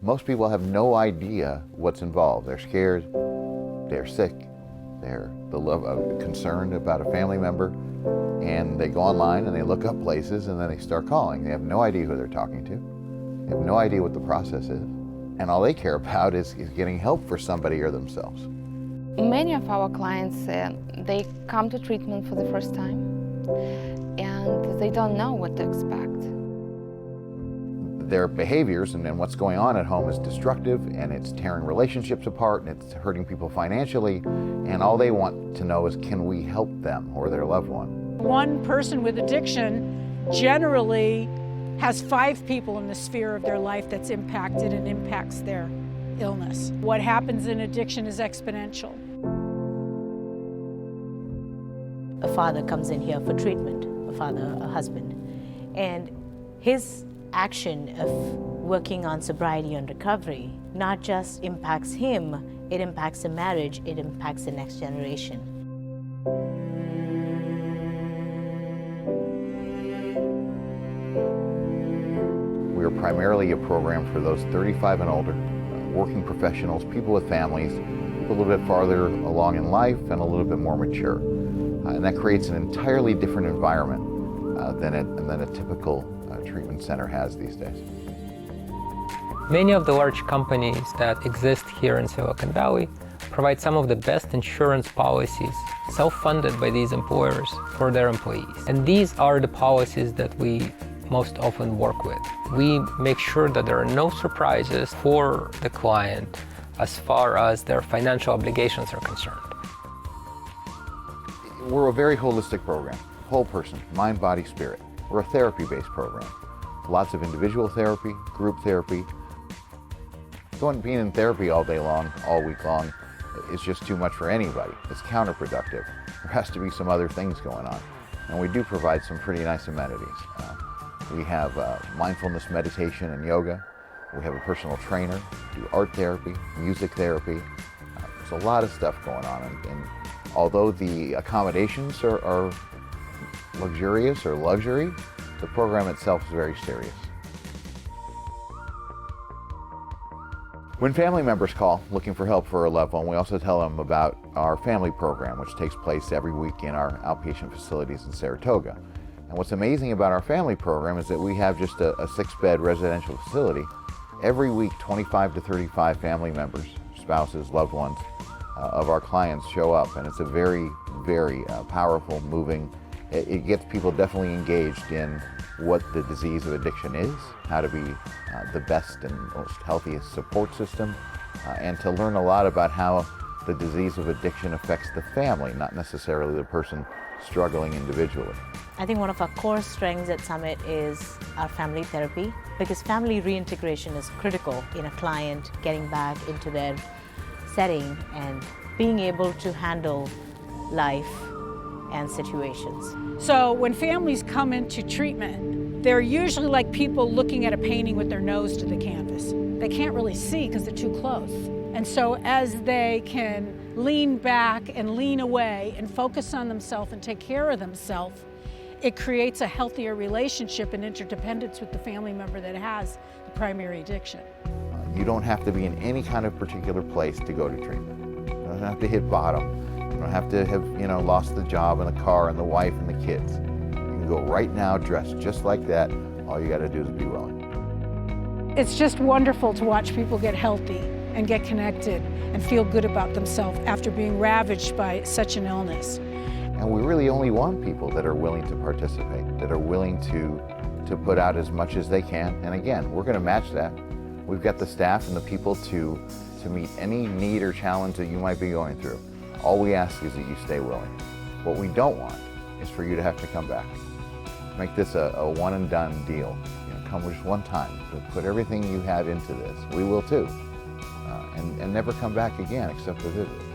Most people have no idea what's involved. They're scared, they're sick, they're concerned about a family member, and they go online and they look up places and then they start calling. They have no idea who they're talking to. They have no idea what the process is. And all they care about is getting help for somebody or themselves. Many of our clients, they come to treatment for the first time and they don't know what to expect. Their behaviors and what's going on at home is destructive, and it's tearing relationships apart, and it's hurting people financially, and all they want to know is, can we help them or their loved one? One person with addiction generally has 5 people in the sphere of their life that's impacted and impacts their illness. What happens in addiction is exponential. A father comes in here for treatment, a husband, and his action of working on sobriety and recovery not just impacts him, it impacts the marriage, it impacts the next generation. We are primarily a program for those 35 and older, working professionals, people with families, a little bit farther along in life and a little bit more mature. And that creates an entirely different environment than a typical treatment center has these days. Many of the large companies that exist here in Silicon Valley provide some of the best insurance policies, self-funded by these employers for their employees. And these are the policies that we most often work with. We make sure that there are no surprises for the client as far as their financial obligations are concerned. We're a very holistic program, whole person, mind, body, spirit. We're a therapy-based program. Lots of individual therapy, group therapy. Being in therapy all day long, all week long, is just too much for anybody. It's counterproductive. There has to be some other things going on. And we do provide some pretty nice amenities. We have mindfulness meditation and yoga. We have a personal trainer, do art therapy, music therapy. There's a lot of stuff going on. And although the accommodations are luxurious or luxury, the program itself is very serious. When family members call looking for help for a loved one, we also tell them about our family program, which takes place every week in our outpatient facilities in Saratoga. And what's amazing about our family program is that we have just a 6-bed residential facility. Every week, 25 to 35 family members, spouses, loved ones of our clients show up, and it's a very, very powerful, moving. It gets people definitely engaged in what the disease of addiction is, how to be the best and most healthiest support system, and to learn a lot about how the disease of addiction affects the family, not necessarily the person struggling individually. I think one of our core strengths at Summit is our family therapy, because family reintegration is critical in a client getting back into their setting and being able to handle life and situations. So when families come into treatment, they're usually like people looking at a painting with their nose to the canvas. They can't really see because they're too close. And so as they can lean back and lean away and focus on themselves and take care of themselves, it creates a healthier relationship and interdependence with the family member that has the primary addiction. You don't have to be in any kind of particular place to go to treatment. You don't have to hit bottom. You don't have to have, lost the job and the car and the wife and the kids. You can go right now dressed just like that. All you got to do is be willing. It's just wonderful to watch people get healthy and get connected and feel good about themselves after being ravaged by such an illness. And we really only want people that are willing to participate, that are willing to put out as much as they can. And again, we're going to match that. We've got the staff and the people to meet any need or challenge that you might be going through. All we ask is that you stay willing. What we don't want is for you to have to come back. Make this a one and done deal. Come just one time. Put everything you have into this. We will too. And never come back again except to visit.